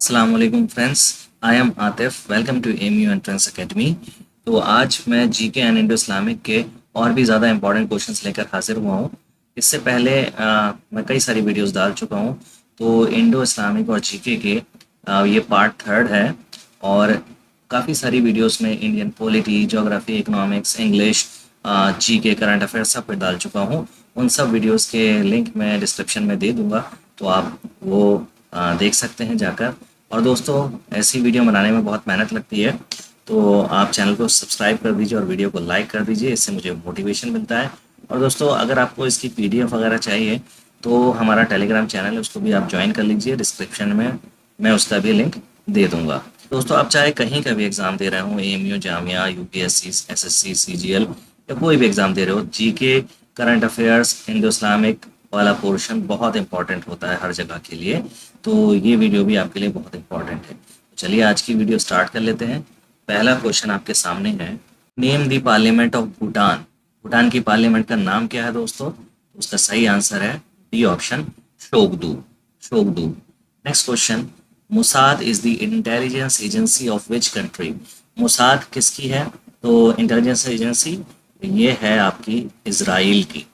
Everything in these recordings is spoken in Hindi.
अस्सलाम वालेकुम friends. I am Atif. Welcome to MU entrance academy. तो आज मैं जीके एंड इंडो इस्लामिक के और भी ज़्यादा इंपॉर्टेंट क्वेश्चंस लेकर हाजिर हुआ हूँ। इससे पहले मैं कई सारी वीडियोस डाल चुका हूँ। तो इंडो इस्लामिक और जीके के ये पार्ट थर्ड है। और काफ़ी सारी वीडियोस में Indian polity, geography, economics, English, GK, current affairs सब पे डाल चुका हूँ। उन सब वीडियोस के लिंक मैं डिस्क्रिप्शन में दे दूँगा, तो आप वो देख सकते हैं जाकर। और दोस्तों, ऐसी वीडियो बनाने में बहुत मेहनत लगती है, तो आप चैनल को सब्सक्राइब कर दीजिए और वीडियो को लाइक कर दीजिए, इससे मुझे मोटिवेशन मिलता है। और दोस्तों, अगर आपको इसकी पीडीएफ वगैरह चाहिए तो हमारा टेलीग्राम चैनल है, उसको भी आप ज्वाइन कर लीजिए। डिस्क्रिप्शन में मैं उसका भी लिंक दे दूंगा। दोस्तों, आप चाहे कहीं का भी एग्ज़ाम दे रहे हो, AMU, Jamia, UPSC, SSC, CGL या कोई भी एग्ज़ाम दे रहे हो, GK, current affairs, Indo Islamic वाला पोर्शन बहुत इंपॉर्टेंट होता है हर जगह के लिए। तो ये वीडियो भी आपके लिए बहुत इंपॉर्टेंट है। चलिए आज की वीडियो स्टार्ट कर लेते हैं। पहला क्वेश्चन आपके सामने है, name the parliament of Bhutan. Bhutan की पार्लियामेंट का नाम क्या है दोस्तों? उसका सही आंसर है डी ऑप्शन, शोगदू। शोगदू। Next question, Mossad is the intelligence agency of which country. Mossad किसकी है? तो इंटेलिजेंस एजेंसी ये है आपकी इजराइल की।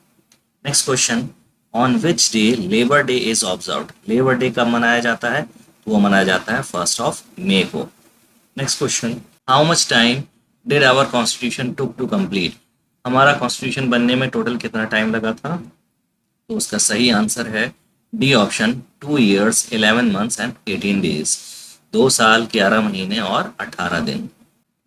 Next question, on which day labour day is observed. Labour day कब मनाया जाता है? तो वो मनाया जाता है 1 मई को। Next question, how much time did our constitution took to complete. हमारा कॉन्स्टिट्यूशन बनने में टोटल कितना टाइम लगा था? तो उसका सही आंसर है D option, 2 years 11 months and 18 days। 2 साल 11 महीने और 18 दिन।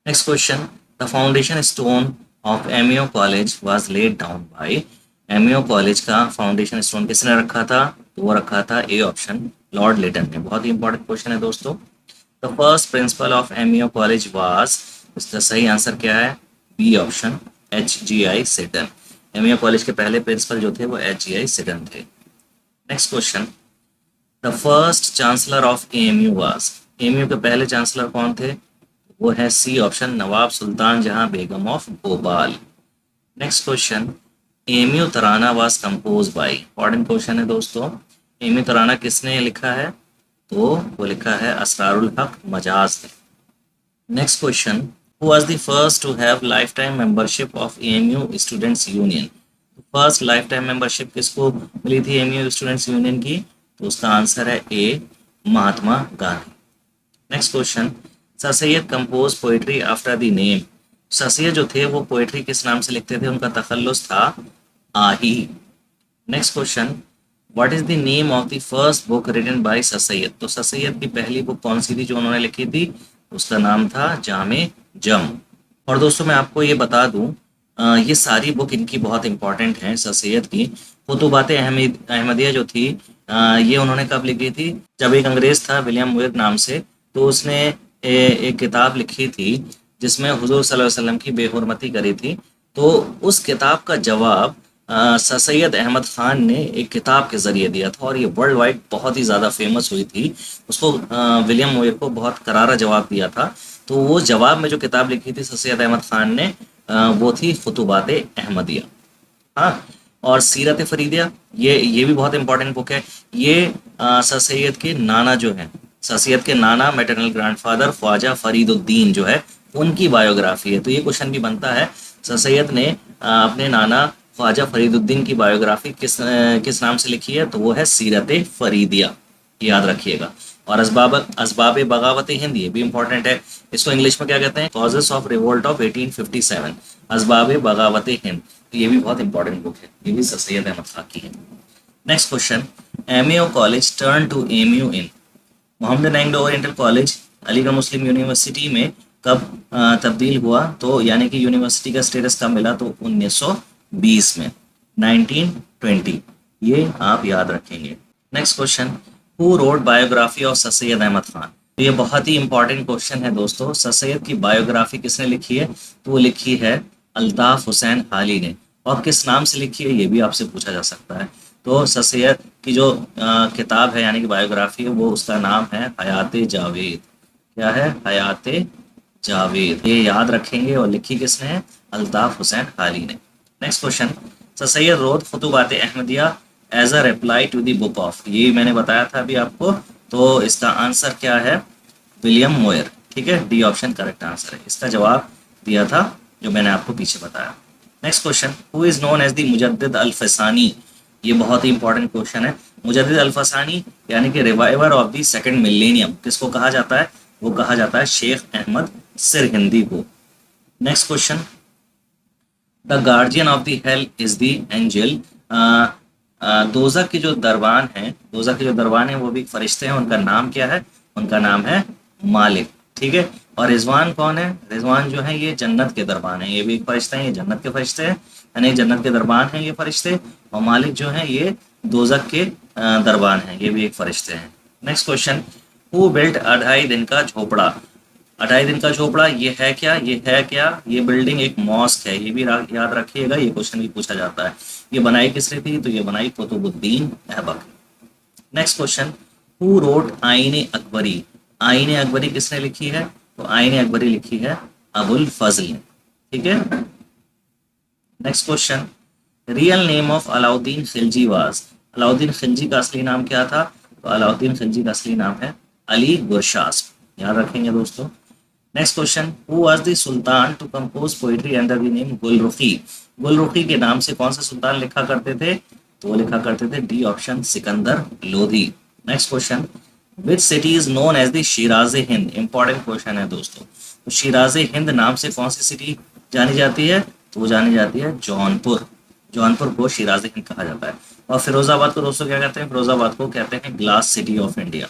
Next question, the foundation stone of MEO college was laid down by. MEO college का फाउंडेशन स्टोन किसने रखा था? तो वो रखा था ए ऑप्शन, लॉर्ड लिटन ने। बहुत ही इंपॉर्टेंट क्वेश्चन है दोस्तों। The first principle of MEO college was, इसका सही आंसर क्या है? बी ऑप्शन, एच जी आई सेटन। एमईओ कॉलेज के पहले प्रिंसिपल जो थे वो एच जी आई सेटन थे। Next question, the first chancellor of AMU was. AMU के पहले चांसलर कौन थे? वो है C option, Nawab Sultan Jahan Begum of Bhopal. Next question, AMU Tarana was compose by. Important question है दोस्तों। एएमयू तराना किसने लिखा है? तो वो लिखा है असरारुल हक मजाज ने। Next question, who was the first to have life time membership of AMU students union. First life time membership किसको मिली थी एएमयू स्टूडेंट्स यूनियन की? तो उसका आंसर है A, Mahatma Gandhi. Next question, sir Syed compose poetry after the name. Sir Syed जो थे वो पोइट्री किस नाम से लिखते थे? उनका तखल्लुस था Aahi. Next question, what is the name of the first book written by sir Syed. तो सर सैयद की पहली बुक कौन सी थी जो उन्होंने लिखी थी? उसका नाम था जामे जम। और दोस्तों, मैं आपको ये बता दूं, ये सारी बुक इनकी बहुत इंपॉर्टेंट हैं सर सैयद की। खुतबात अहमदिया जो थी, ये उन्होंने कब लिखी थी? जब एक अंग्रेज था विलियम मुइर नाम से, तो उसने एक किताब लिखी थी जिसमें हुजूर सल्लल्लाहु अलैहि वसल्लम की बेहुरमती करी थी। तो उस किताब का जवाब सर सैयद अहमद ख़ान ने एक किताब के ज़रिए दिया था, और ये वर्ल्ड वाइड बहुत ही ज़्यादा फेमस हुई थी। उसको विलियम मुइर को बहुत करारा जवाब दिया था। तो वो जवाब में जो किताब लिखी थी सर सैयद अहमद ख़ान ने, वो थी खुतबात अहमदिया। हाँ, और सीरत फरीदिया, ये भी बहुत इंपॉर्टेंट बुक है। ये सर सैयद के नाना जो हैं, सर सैयद के नाना, मैटरनल ग्रैंडफादर ख्वाजा फरीदुद्दीन जो है, उनकी बायोग्राफी है। तो ये क्वेश्चन भी बनता है, सर सैयद ने अपने नाना ख्वाजा फरीदुद्दीन की बायोग्राफी किस नाम से लिखी है? तो वो है सीरत फरीदिया, याद रखिएगा। और असबाब असबाब बगावत हिंद, ये भी इंपॉर्टेंट है। इसको इंग्लिश में क्या कहते हैं? कॉजेस ऑफ रिवोल्ट ऑफ 1857, असबाब बगावत हिंद। तो ये भी बहुत इंपॉर्टेंट बुक है, ये भी सर सैयद अहमद खां की है। Next question, MEO college turn to AMU in. Mohammad Anglo Oriental College Aligarh Muslim University में कब तब्दील हुआ? तो यानी कि यूनिवर्सिटी का स्टेटस कब मिला? तो 1920 में, 1920। ये आप याद रखेंगे। Next question, who wrote biography of sir Syed Ahmad Khan. तो ये बहुत ही इंपॉर्टेंट क्वेश्चन है दोस्तों। सर सैयद की बायोग्राफी किसने लिखी है? तो वो लिखी है अल्ताफ हुसैन हाली ने। और किस नाम से लिखी है, ये भी आपसे पूछा जा सकता है। तो सर सैयद की जो किताब है यानी कि बायोग्राफी है, वो उसका नाम है हयात जावेद। क्या है? हयात जावेद। ये याद रखेंगे। और लिखी किसने है? अल्ताफ हुसैन हाली ने। Next question, sir Syed wrote Khutbat Ahmadiya as a reply to the book of. ये मैंने बताया था अभी आपको, तो इसका आंसर क्या है? William Moyer. ठीक है, डी ऑप्शन करेक्ट आंसर है। इसका जवाब दिया था जो मैंने आपको पीछे बताया। Next question, who is known as the Mujaddid Al Fasani? ये बहुत ही इंपॉर्टेंट क्वेश्चन है। मुजद्दिद अल फसानी यानी कि reviver of the second millennium किसको कहा जाता है? वो कहा जाता है शेख अहमद सिरहिंदी को। Next question, the guardian of the hell is the angel. दोजक के जो दरबान हैं, दोजक के जो दरबान हैं वो भी फरिश्ते हैं, उनका नाम क्या है? उनका नाम है मालिक। ठीक है, और रिजवान कौन है? रिजवान जो है ये जन्नत के दरबान है, ये भी एक फरिश्ते हैं, ये जन्नत के फरिश्ते हैं, यानी जन्नत के दरबान हैं ये फरिश्ते। और मालिक जो है ये दोजक के दरबान हैं, ये भी एक फरिश्ते हैं। नेक्स्ट क्वेश्चन, हु बिल्ट 2.5 दिन का झोपड़ा? 2.5 दिन का झोपड़ा ये है क्या? ये है क्या? ये बिल्डिंग एक मॉस्क है, ये भी याद रखिएगा, ये क्वेश्चन भी पूछा जाता है। ये बनाई किसने थी? तो ये बनाई Qutubuddin Aibak. Next question, who wrote Aine Akbari? आईने अकबरी किसने लिखी है? तो आईने अकबरी लिखी है अबुल फजल ने। ठीक है। Next question, real name of Alauddin Khilji was? Alauddin Khilji का असली नाम क्या था? तो अलाउद्दीन खिलजी का असली नाम है अली गुरशास्प। याद रखेंगे दोस्तों। Next question, who was the sultan to compose poetry under the name Gulrukhi? Gulrukhi के नाम से कौन सा सुल्तान लिखा करते थे? तो वो लिखा करते थे D option Sikandar Lodi. Next question, which city is known as the Shiraz-e Hind? Important question है दोस्तों। तो शिराजे हिंद नाम से कौन सी सिटी जानी जाती है? तो वो जानी जाती है जौनपुर। जौनपुर को शिराजे हिंद कहा जाता है। और फिरोजाबाद को दोस्तों क्या कहते हैं? फिरोजाबाद को कहते हैं glass city of India.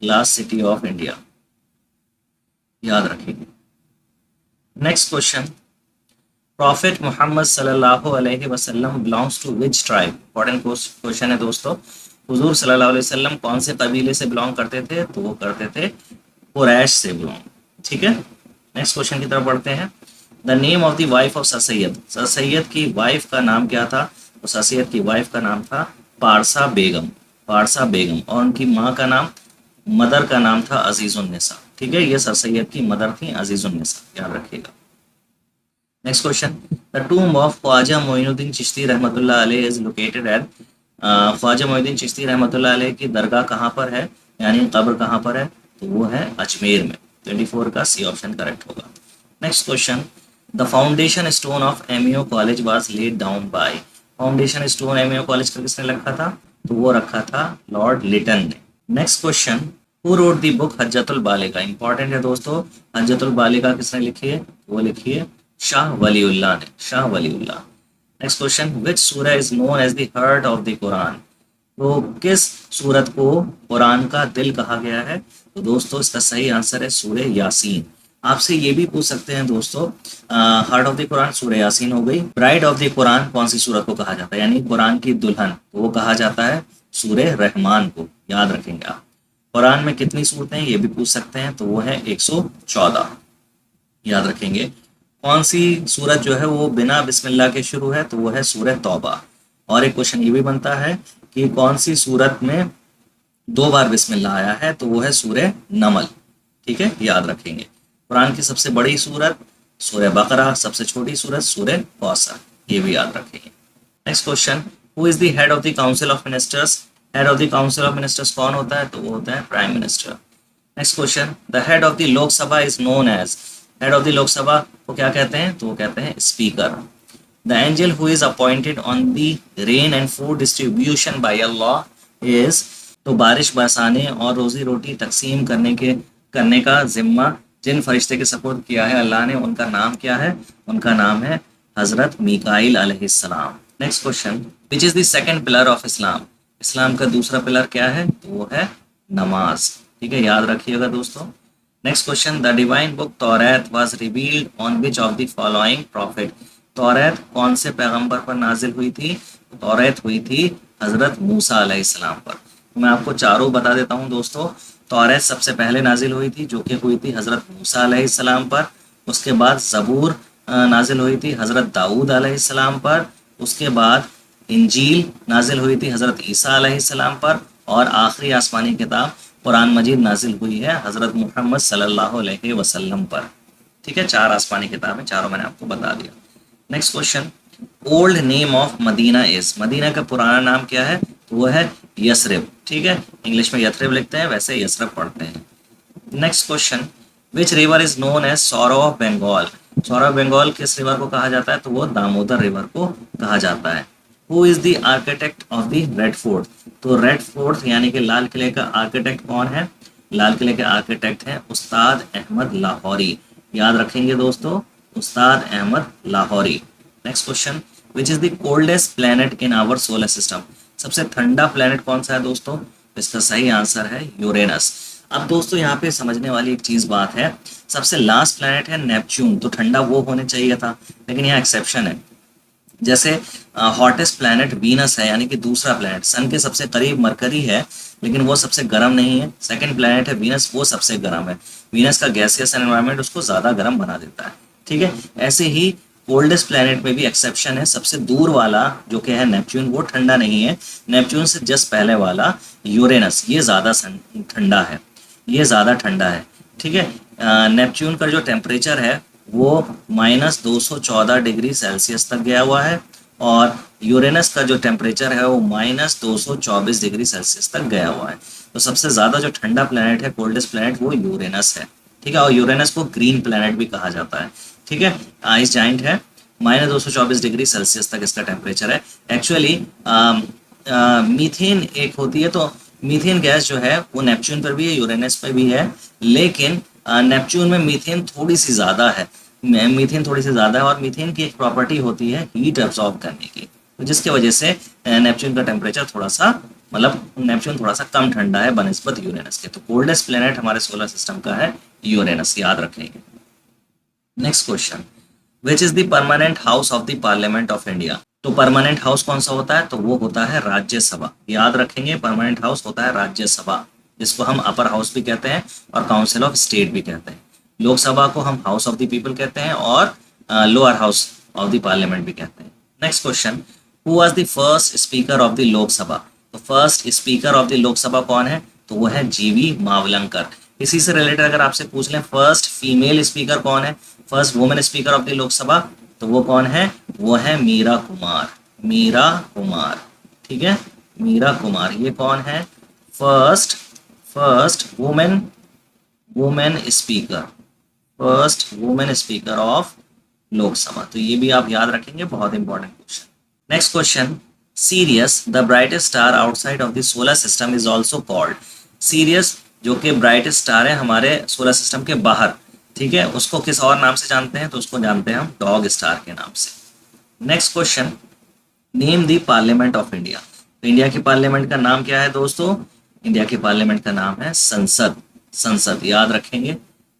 Glass city of India, याद रखिए। नेक्स्ट क्वेश्चन, प्रॉफिट मोहम्मद सल्लल्लाहु अलैहि वसल्लम belongs to which tribe? Important question है दोस्तों। हुजूर सल्लल्लाहु अलैहि वसल्लम कौन से कबीले से बिलोंग करते थे? तो वो करते थे कुरैश से बिलोंग। ठीक है। नेक्स्ट क्वेश्चन की तरफ बढ़ते हैं। The name of the wife of sir Syed? Sir Syed की वाइफ का नाम क्या था? तो सर सैयद की वाइफ का नाम था पारसा बेगम। पारसा बेगम। और उनकी माँ का नाम, मदर का नाम था अजीजुन्निसा। ठीक है, ये सर सैयद की मदर थी अजीजुन्निसा, याद रखिएगा। Next question, the tomb of Khwaja Moinuddin Chishti रहमतुल्लाह अलैह is located at? Khwaja Moinuddin Chishti रहमतुल्लाह अलैह की दरगाह कहाँ पर है, यानी कब्र कहाँ पर है? तो वो है अजमेर में। 24 का सी ऑप्शन करेक्ट होगा। Next question, the foundation stone of MEO college was laid down by? Foundation stone MEO college का किसने रखा था? तो वो रखा था लॉर्ड लिटन ने। Next question, who wrote the book Hujjatul Baligha? Important है दोस्तों। हज्जतुल बालिगा किसने लिखी है? वो लिखी है शाह वलीउल्लाह ने। Shah Waliullah. Next question, which surah is known as the heart of the Quran? तो किस सूरत को कुरान का दिल कहा गया है? तो दोस्तों इसका सही आंसर है सूरह यासीन। आपसे ये भी पूछ सकते हैं दोस्तों, हार्ट ऑफ द कुरान सूरह यासीन हो गई। ब्राइड ऑफ द कुरान कौन सी सूरत को कहा जाता है, यानी कुरान की दुल्हन? तो वो कहा जाता है सूरह रहमान को। याद रखेंगे आप। कुरान में कितनी सूरतें हैं ये भी पूछ सकते हैं, तो वो है 114। याद रखेंगे। कौन सी सूरत जो है वो बिना बिस्मिल्लाह के शुरू है? तो वो है सूरह तौबा। और एक क्वेश्चन ये भी बनता है कि कौन सी सूरत में 2 बार बिस्मिल्लाह आया है? तो वो है सूरह नमल। ठीक है, याद रखेंगे। कुरान की सबसे बड़ी सूरत सूरह बकरा, सबसे छोटी सूरत सूरह कौसर, ये भी याद रखेंगे। Next question, who is the head of the council of ministers? Head of the council of ministers कौन होता है? तो वो होता है prime minister. Next question, the head of the Lok Sabha is known as? Head of the Lok Sabha को क्या कहते हैं? तो वो कहते हैं speaker. The angel who is appointed on the rain and food distribution by Allah is? तो बारिश बरसाने और रोजी रोटी तकसीम करने का जिम्मा जिन फरिश्ते के सपोर्ट किया है अल्लाह ने, उनका नाम क्या है? उनका नाम है हजरत मीकाइल अलैहिस्सलाम। Next question, which is the second pillar of Islam? Islam का दूसरा पिलर क्या है? तो वो है नमाज। ठीक है, याद रखिएगा दोस्तों। Next question, the divine book Taurat was revealed on which of the following prophet? Taurat कौन से पैगंबर पर नाजिल हुई थी? तौरात हुई थी हजरत मूसा अलैहिस्सलाम पर। तो मैं आपको चारों बता देता हूँ दोस्तों। तौरात सबसे पहले नाजिल हुई थी, जो कि हुई थी हजरत मूसा अलैहिस्सलाम पर। उसके बाद ज़बूर नाजिल हुई थी हजरत दाऊद अलैहिस्सलाम पर। उसके बाद इंजील नाजिल हुई थी हजरत ईसा अलैहिस्सलाम पर। और आखिरी आसमानी किताब कुरान मजीद नाजिल हुई है हजरत मोहम्मद सल्लल्लाहु अलैहि वसल्लम पर। ठीक है, 4 आसमानी किताबें, चारों मैंने आपको बता दिया। Next question, old name of Medina is? Medina का पुराना नाम क्या है? तो वो है यसरिब। ठीक है, इंग्लिश में यथरिब लिखते हैं, वैसे यसरब पढ़ते हैं। Next question, which river is known as sorrow of Bengal? Sorrow of Bengal किस रिवर को कहा जाता है? तो वो दामोदर रिवर को कहा जाता है। Who is the architect of the red fort? तो रेड फोर्ट यानी कि लाल किले का आर्किटेक्ट कौन है? लाल किले के आर्किटेक्ट हैं उस्ताद अहमद लाहौरी। याद रखेंगे दोस्तों, Ustad Ahmad Lahori. Next question, which is the coldest planet in our solar system? सबसे ठंडा प्लेनेट कौन सा है दोस्तों? इसका सही आंसर है यूरेनस। अब दोस्तों यहाँ पे समझने वाली एक चीज बात है, सबसे लास्ट प्लेनेट है नेपच्यून, तो ठंडा वो होने चाहिए था, लेकिन यहाँ एक्सेप्शन है। जैसे हॉटेस्ट प्लैनेट वीनस है, यानी कि दूसरा प्लैनेट, सन के सबसे करीब मरकरी है, लेकिन वो सबसे गर्म नहीं है। सेकंड प्लैनेट है वीनस, वो सबसे गर्म है। वीनस का गैसियस एनवायरनमेंट उसको ज़्यादा गर्म बना देता है। ठीक है, ऐसे ही कोल्डेस्ट प्लैनेट में भी एक्सेप्शन है, सबसे दूर वाला जो कि है नेपच्यून, वो ठंडा नहीं है। नेपच्यून से जस्ट पहले वाला यूरेनस, ये ज़्यादा ठंडा है, ये ज़्यादा ठंडा है। ठीक है, नेपच्यून का जो टेम्परेचर है वो -214 डिग्री सेल्सियस तक गया हुआ है, और यूरेनस का जो टेम्परेचर है वो -224 डिग्री सेल्सियस तक गया हुआ है। तो सबसे ज़्यादा जो ठंडा प्लैनेट है, कोल्डेस्ट प्लैनेट, वो यूरेनस है। ठीक है, और यूरेनस को ग्रीन प्लैनेट भी कहा जाता है। ठीक है, आइस जाइंट है, -224 डिग्री सेल्सियस तक इसका टेम्परेचर है। एक्चुअली मीथेन एक होती है, तो मीथेन गैस जो है वो नेपच्यून पर भी है, यूरेनस पर भी है, लेकिन नेपच्यून में मीथेन थोड़ी सी ज़्यादा है। मीथेन थोड़ी सी ज़्यादा है, और मीथेन की एक प्रॉपर्टी होती है हीट एब्जॉर्ब करने की, तो जिसकी वजह से नेपच्यून का टेम्परेचर थोड़ा सा, मतलब नेपच्यून थोड़ा सा कम ठंडा है बनस्पत यूरेनस के। तो कोल्डेस्ट प्लेनेट हमारे सोलर सिस्टम का है यूरेनस, याद रखेंगे। Next question, which is the permanent house of the parliament of India? तो परमानेंट हाउस कौन सा होता है? तो वो होता है राज्यसभा। याद रखेंगे, परमानेंट हाउस होता है राज्यसभा, जिसको हम अपर हाउस भी कहते हैं और काउंसिल ऑफ स्टेट भी कहते हैं। लोकसभा को हम हाउस ऑफ द पीपल कहते हैं और lower house of the parliament भी कहते हैं। Next question, who was the first speaker of the Lok Sabha? तो first speaker of the Lok Sabha कौन है? तो वो है जीवी मावलंकर। इसी से रिलेटेड अगर आपसे पूछ लें फर्स्ट फीमेल स्पीकर कौन है, first women speaker of the Lok Sabha, तो वो कौन है? वो है मीरा कुमार। मीरा कुमार, ठीक है, मीरा कुमार, ये कौन है? First women speaker, first women speaker of Lok Sabha. तो ये भी आप याद रखेंगे, बहुत important question. Next question, serious the brightest star outside of the solar system is also called. Serious जो कि ब्राइटेस्ट स्टार है हमारे सोलर सिस्टम के बाहर, ठीक है, उसको किस और नाम से जानते हैं? तो उसको जानते हैं हम डॉग स्टार के नाम से। Next question, name the parliament of India. तो इंडिया की पार्लियामेंट का नाम क्या है दोस्तों? इंडिया की पार्लियामेंट का नाम है संसद। संसद, याद रखेंगे।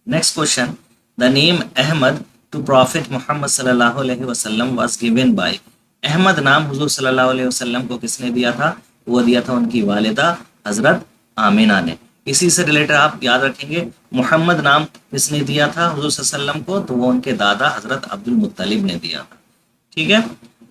Next question, the name Ahmad to prophet Muhammad सल्लल्लाहु अलैहि वसल्लम वाज गिवन बाय। अहमद नाम हुजूर सल्लल्लाहु अलैहि वसल्लम को किसने दिया था? वो दिया था उनकी वालिदा हजरत आमिना ने। इसी से रिलेटेड आप याद रखेंगे, मोहम्मद नाम किसने दिया था हुजूर सल्लल्लाहु अलैहि वसल्लम को? तो वो उनके दादा हजरत अब्दुल मुत्तलिब ने दिया था। ठीक है,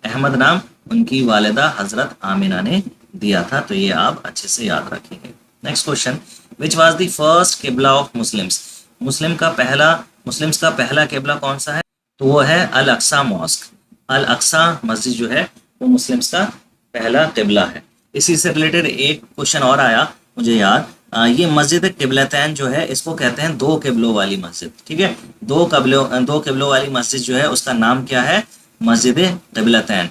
अहमद नाम उनकी वालिदा हजरत आमिना ने दिया था, तो ये आप अच्छे से याद रखेंगे। Next question, which was the first किबला ऑफ मुस्लिम्स। मुस्लिम्स का पहला किबला कौन सा है? तो वो है अल अक्सा मॉस्क। अल अक्सा मस्जिद जो है वो मुस्लिम्स का पहला किबला है। इसी से रिलेटेड एक क्वेश्चन और आया मुझे याद, ये मस्जिद किबलतैन जो है इसको कहते हैं दो किबलों वाली मस्जिद। ठीक है, दो किबलों वाली मस्जिद जो है उसका नाम क्या है? मस्जिद किबलतैन।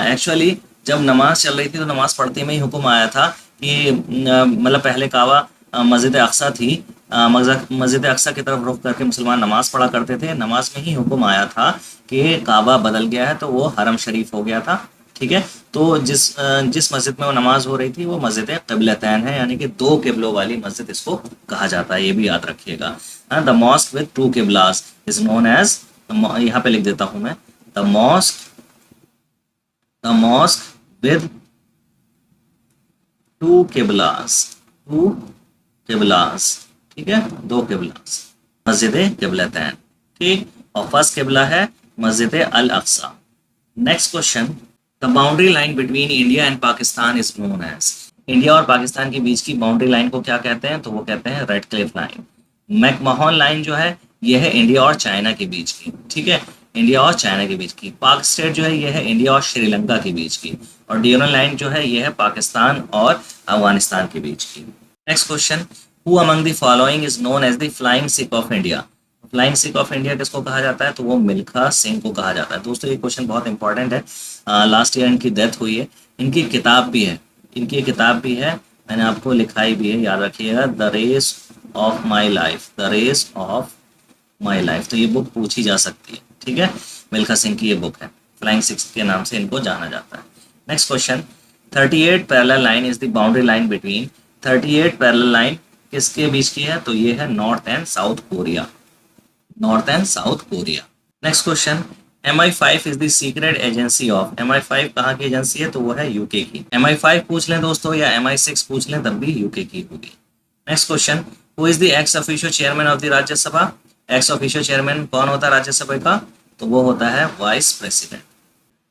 एक्चुअली जब नमाज चल रही थी तो नमाज पढ़ते में ही हुक्म आया था कि मतलब पहले काबा मस्जिद अक्सा थी, मस्जिद अक्सा की तरफ रुख करके मुसलमान नमाज पढ़ा करते थे। नमाज में ही हुक्म आया था कि काबा बदल गया है, तो वो हरम शरीफ हो गया था। ठीक है, तो जिस मस्जिद में वो नमाज हो रही थी वो मस्जिद किबलतैन है, यानी कि दो किबलों वाली मस्जिद इसको कहा जाता है, ये भी याद रखिएगा। The mosque with two qiblas is known as, यहाँ पे लिख देता हूँ मैं, the mosque with two qiblas, ठीक है, दो किबलास, मस्जिद किबलतैन। ठीक, और फर्स्ट किबला है Masjid al Aqsa. Next question, the boundary line between India and Pakistan is known as. India और पाकिस्तान के बीच की बाउंड्री लाइन को क्या कहते हैं? तो वो कहते हैं red Cliff line. McMahon line जो है ये है इंडिया और चाइना के बीच की। ठीक है, इंडिया और चाइना के बीच की। पाक स्टेट जो है ये है इंडिया और श्रीलंका के बीच की। और डियोनल लाइन जो है ये है पाकिस्तान और अफगानिस्तान के बीच की। Next question, who among the following is known as the flying Sikh of India. Flying Sikh of India किसको कहा जाता है, तो वो मिल्खा सिंह को कहा जाता है। दोस्तों ये क्वेश्चन बहुत इंपॉर्टेंट है, लास्ट ईयर इनकी डेथ हुई है। इनकी किताब भी है, इनकी किताब भी है, मैंने आपको लिखाई भी है, याद रखिएगा, the race of my life, the race of my life. तो ये बुक पूछी जा सकती है, ठीक है। मिल्खा सिंह की ये बुक है, फ्लाइंग सिक्स के नाम से इनको जाना जाता है। Next question, 38 parallel line is the boundary line between. 38 parallel line किसके बीच की है, तो ये है north and south Korea, north and south Korea. Next question, MI5 is the secret agency of. MI5 कहाँ की एजेंसी है, तो वो है यूके की। MI5 पूछ लें दोस्तों या MI6 पूछ लें तब भी यूके की होगी। Next question, who is the ex officio chairman of the Rajya Sabha. Ex officio chairman कौन होता है राज्यसभा का, तो वो होता है vice president.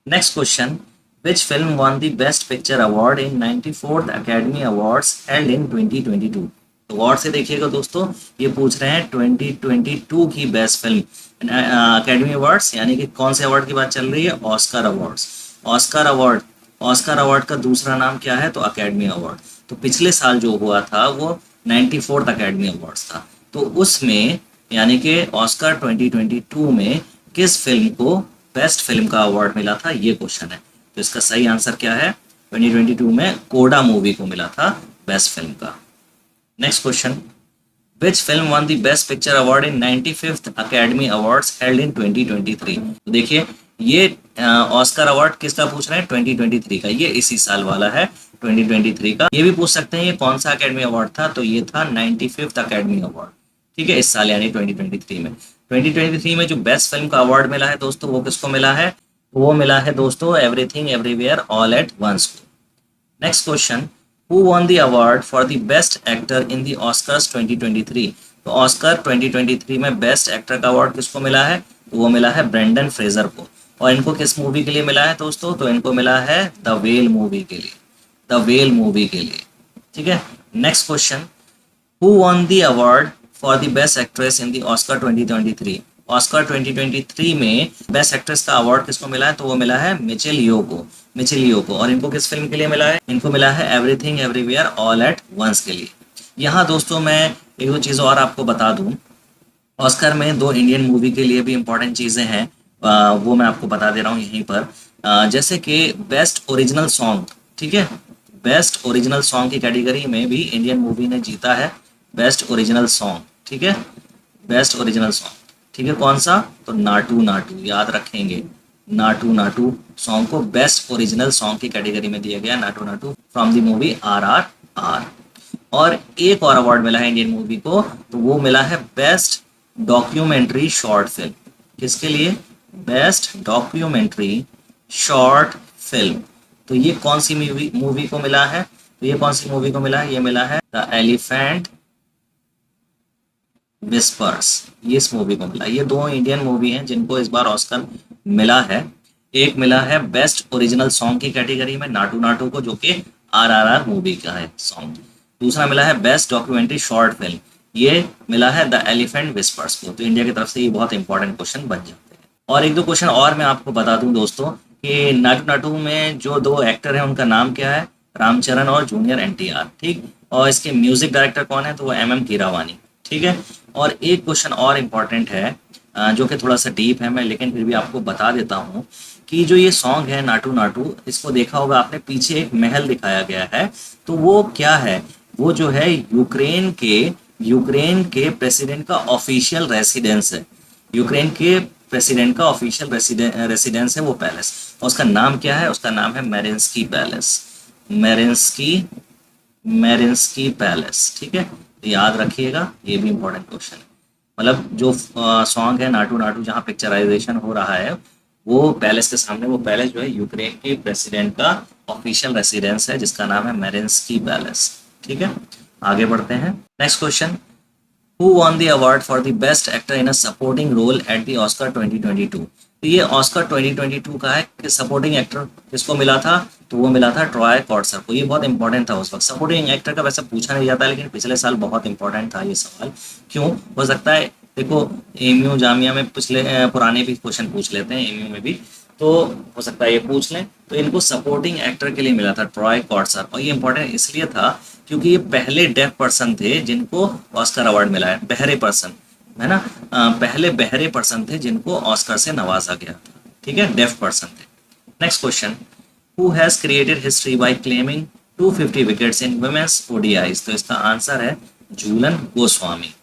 Next question, which film won the best picture award in 94th academy awards held in 2022। तो गौर से देखिएगा दोस्तों, ये पूछ रहे हैं 2022 की बेस्ट फिल्म अकेडमी अवार्ड्स, यानी कि कौन से अवार्ड की बात चल रही है, Oscar awards. Oscar award, Oscar award का दूसरा नाम क्या है, तो अकेडमी अवार्ड। तो पिछले साल जो हुआ था वो 94th अकेडमी अवार्ड्स था। तो उसमें यानी कि ऑस्कर 2022 में किस फिल्म को बेस्ट फिल्म का अवार्ड मिला था, ये क्वेश्चन है। तो इसका सही आंसर क्या है, 2022 में कोडा मूवी को मिला था बेस्ट फिल्म का। Next question, which film one the best picture award in 95th academy awards held in 2023। तो देखिए ये ऑस्कर अवार्ड किसका पूछ रहे हैं, 2023 का, ये इसी साल वाला है 2023 का। ये भी पूछ सकते हैं ये कौन सा अकेडमी अवार्ड था, तो ये था 95th अकेडमी अवार्ड, ठीक है, इस साल यानी 2023 में। 2023 में जो बेस्ट फिल्म का अवार्ड मिला है दोस्तों, वो किसको मिला है, वो मिला है दोस्तों Everything everywhere all at Once को। Next question, Who won the award for the best actor in the Oscars 2023। तो ऑस्कर 2023 में बेस्ट एक्टर का अवार्ड किसको मिला है, तो वो मिला है ब्रेंडन फ्रेजर को। और इनको किस मूवी के लिए मिला है दोस्तों, तो इनको मिला है द वेल मूवी के लिए, द वेल मूवी के लिए, ठीक है। Next question, Who won the award for the best actress in the Oscar 2023। Oscar 2023 में बेस्ट एक्ट्रेस का अवार्ड किसको मिला है, तो वो मिला है मिचेल यो को, मिचेल यो को। और इनको किस फिल्म के लिए मिला है, इनको मिला है everything everywhere all at once के लिए। यहाँ दोस्तों मैं एक दो चीज़ और आपको बता दूं, ऑस्कर में दो इंडियन मूवी के लिए भी इंपॉर्टेंट चीज़ें हैं, वो मैं आपको बता दे रहा हूँ यहीं पर। जैसे कि बेस्ट ओरिजिनल सॉन्ग, ठीक है, बेस्ट ओरिजिनल सॉन्ग की कैटेगरी में भी इंडियन मूवी ने जीता है बेस्ट ओरिजिनल सॉन्ग, ठीक है, बेस्ट ओरिजिनल सॉन्ग, ठीक है। कौन सा, तो नाटू नाटू, याद रखेंगे, नाटू नाटू सॉन्ग को बेस्ट ओरिजिनल सॉन्ग की कैटेगरी में दिया गया, Naatu Naatu from the movie RRR। और एक और अवार्ड मिला है इंडियन मूवी को, तो वो मिला है बेस्ट डॉक्यूमेंट्री शॉर्ट फिल्म। किसके लिए, बेस्ट डॉक्यूमेंट्री शॉर्ट फिल्म। तो ये कौन सी मूवी को मिला है, तो ये कौन सी मूवी को मिला है, ये मिला है द एलिफेंट विस्पर्स, ये इस मूवी को मिला। ये दो इंडियन मूवी हैं जिनको इस बार ऑस्कर मिला है। एक मिला है बेस्ट ओरिजिनल सॉन्ग की कैटेगरी में नाटू नाटू को, जो कि RRR मूवी का है सॉन्ग। दूसरा मिला है बेस्ट डॉक्यूमेंट्री शॉर्ट फिल्म, ये मिला है द एलिफेंट विस्पर्स को। तो इंडिया की तरफ से ये बहुत इंपॉर्टेंट क्वेश्चन बन जाते हैं। और एक दो क्वेश्चन और मैं आपको बता दूं दोस्तों कि नाटू नाटू में जो दो एक्टर हैं उनका नाम क्या है, रामचरण और जूनियर NTR, ठीक। और इसके म्यूजिक डायरेक्टर कौन है, तो वो MM कीरावानी, ठीक है। और एक क्वेश्चन और इम्पॉर्टेंट है जो कि थोड़ा सा डीप है, मैं लेकिन फिर भी आपको बता देता हूँ कि जो ये सॉन्ग है नाटू नाटू, इसको देखा होगा आपने, पीछे एक महल दिखाया गया है, तो वो क्या है, वो जो है यूक्रेन के प्रेसिडेंट का ऑफिशियल रेसिडेंस है। यूक्रेन के प्रेसिडेंट का ऑफिशियल रेसिडेंस है वो पैलेस। और उसका नाम क्या है, उसका नाम है मेरिन्स्की पैलेस, मेरिन्स्की पैलेस, ठीक है। याद रखिएगा, ये भी इंपॉर्टेंट क्वेश्चन है। मतलब जो सॉन्ग है नाटू नाटू जहाँ पिक्चराइजेशन हो रहा है वो पैलेस के सामने, वो पैलेस जो है यूक्रेन के प्रेसिडेंट का ऑफिशियल रेसिडेंस है जिसका नाम है मेरिन्स्की पैलेस, ठीक है। आगे बढ़ते हैं। Next question, who won the award for the best actor in a supporting role at the Oscar 2022। तो ये ऑस्कर 2022 का है कि सपोर्टिंग एक्टर किसको मिला था, तो वो मिला था ट्रॉय कॉर्ट्सर को। ये बहुत इंपॉर्टेंट था उस वक्त, सपोर्टिंग एक्टर का वैसे पूछा नहीं जाता लेकिन पिछले साल बहुत इंपॉर्टेंट था ये सवाल। क्यों, हो सकता है देखो एमयू जामिया में पिछले पुराने भी क्वेश्चन पूछ लेते हैं, एमयू में भी तो हो सकता है ये पूछ लें। तो इनको सपोर्टिंग एक्टर के लिए मिला था ट्रॉय कॉर्डसर, और ये इंपॉर्टेंट इसलिए था क्योंकि ये पहले डेफ पर्सन थे जिनको ऑस्कर अवार्ड मिला है, बहरे पर्सन है ना। पहले बहरे पर्सन थे जिनको ऑस्कर से नवाजा गया था, ठीक है, डेफ पर्सन थे। Next question, who has created history by claiming 250 wickets in women's ODIs, तो इसका आंसर है Jhulan Goswami.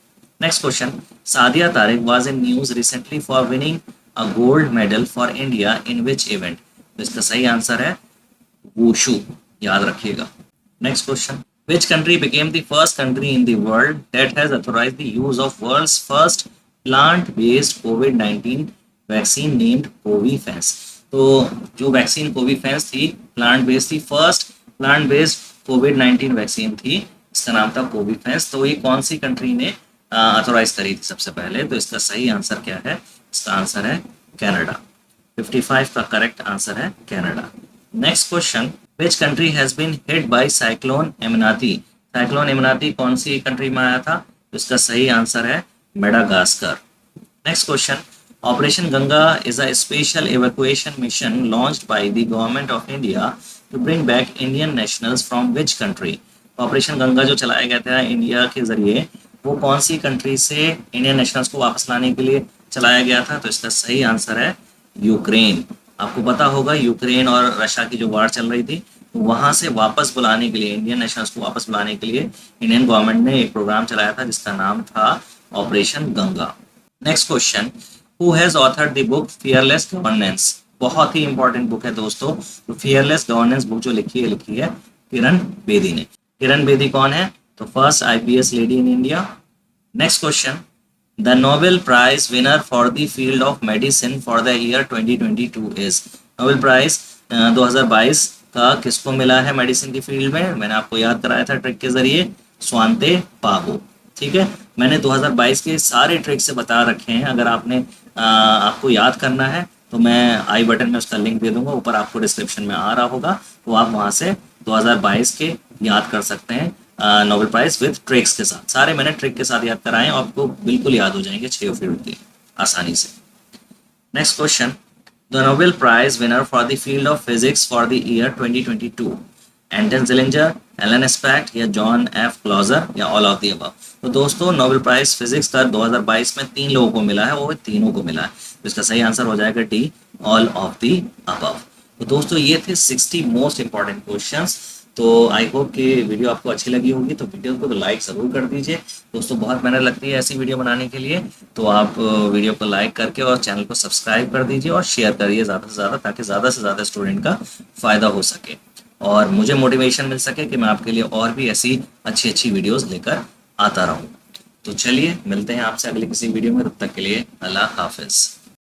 Next question, Sadia Tariq was in news recently for winning a gold medal for India in which event, तो इसका सही आंसर है वुशु, याद रखिएगा। Next question, which country became the first country in the world that has authorized the use of world's first plant-based COVID-19 vaccine named Covifence, तो जो वैक्सीन कोविफेंस थी प्लांट बेस्ड थी, फर्स्ट प्लांट बेस्ड कोविड-19 वैक्सीन थी, इसका नाम था कोविफेंस। तो ये कौन सी कंट्री ने ऑथोराइज करी थी सबसे पहले, तो इसका सही आंसर क्या है, इसका आंसर है कनाडा। 55 का करेक्ट आंसर है Canada. Next question, which country has been hit by cyclone Emnati, cyclone Emnati कौन सी कंट्री में आया था, तो इसका सही आंसर है Madagascar. Next question, operation Ganga is a special evacuation mission launched by the government of India to bring back Indian nationals from which country, operation Ganga जो चलाया गया था इंडिया के जरिए वो कौन सी कंट्री से इंडियन नेशनल्स को वापस लाने के लिए चलाया गया था, तो इसका सही आंसर है यूक्रेन। आपको पता होगा यूक्रेन और रशिया की जो वार चल रही थी, तो वहां से वापस बुलाने के लिए, इंडियन नेशनल्स को वापस बुलाने के लिए इंडियन गवर्नमेंट ने एक प्रोग्राम चलाया था जिसका नाम था operation Ganga. Next question, who has authored the book fearless governance, बहुत ही इंपॉर्टेंट बुक है दोस्तों। तो फियरलेस गवर्नेंस बुक जो लिखी है किरण बेदी ने। किरण बेदी कौन है, तो first IPS lady in India. Next question, the Nobel prize winner for the field of medicine for the year 2022 is, Nobel prize 2022 का किसको मिला है मेडिसिन की फील्ड में, मैंने आपको याद कराया था ट्रिक के जरिए, स्वांते पागो। ठीक है, मैंने 2022 के सारे ट्रिक से बता रखे हैं, अगर आपको याद करना है तो मैं आई बटन में उसका लिंक दे दूंगा, ऊपर आपको डिस्क्रिप्शन में आ रहा होगा, तो आप वहां से 2022 के याद कर सकते हैं नोबेल प्राइज विद ट्रिक्स के साथ। सारे मैंने ट्रिक के साथ याद कराए, आपको बिल्कुल याद हो जाएंगे 6 फील्ड के आसानी से। Next question, the Nobel prize winner for the field of physics for the year 2022, Anton Zeilinger, Alain Aspect या जॉन एफ क्लॉजर या ऑल ऑफ द अबव। तो दोस्तों नोबेल प्राइज फिजिक्स का 2022 में 3 लोगों को मिला है, वो तीनों को मिला है, तो इसका सही आंसर हो जाएगा D, all of the above. तो दोस्तों ये थे 60 मोस्ट इंपॉर्टेंट क्वेश्चंस। तो आई होप कि वीडियो आपको अच्छी लगी होगी, तो वीडियो को तो लाइक ज़रूर कर दीजिए दोस्तों, बहुत मेहनत लगती है ऐसी वीडियो बनाने के लिए, तो आप वीडियो को लाइक करके और चैनल को सब्सक्राइब कर दीजिए और शेयर करिए ज़्यादा से ज़्यादा, ताकि ज़्यादा से ज़्यादा स्टूडेंट का फ़ायदा हो सके और मुझे मोटिवेशन मिल सके कि मैं आपके लिए और भी ऐसी अच्छी अच्छी वीडियोज़ लेकर आता रहूँ। तो चलिए मिलते हैं आपसे अगले किसी वीडियो में, तब तक के लिए अल्लाह हाफिज़।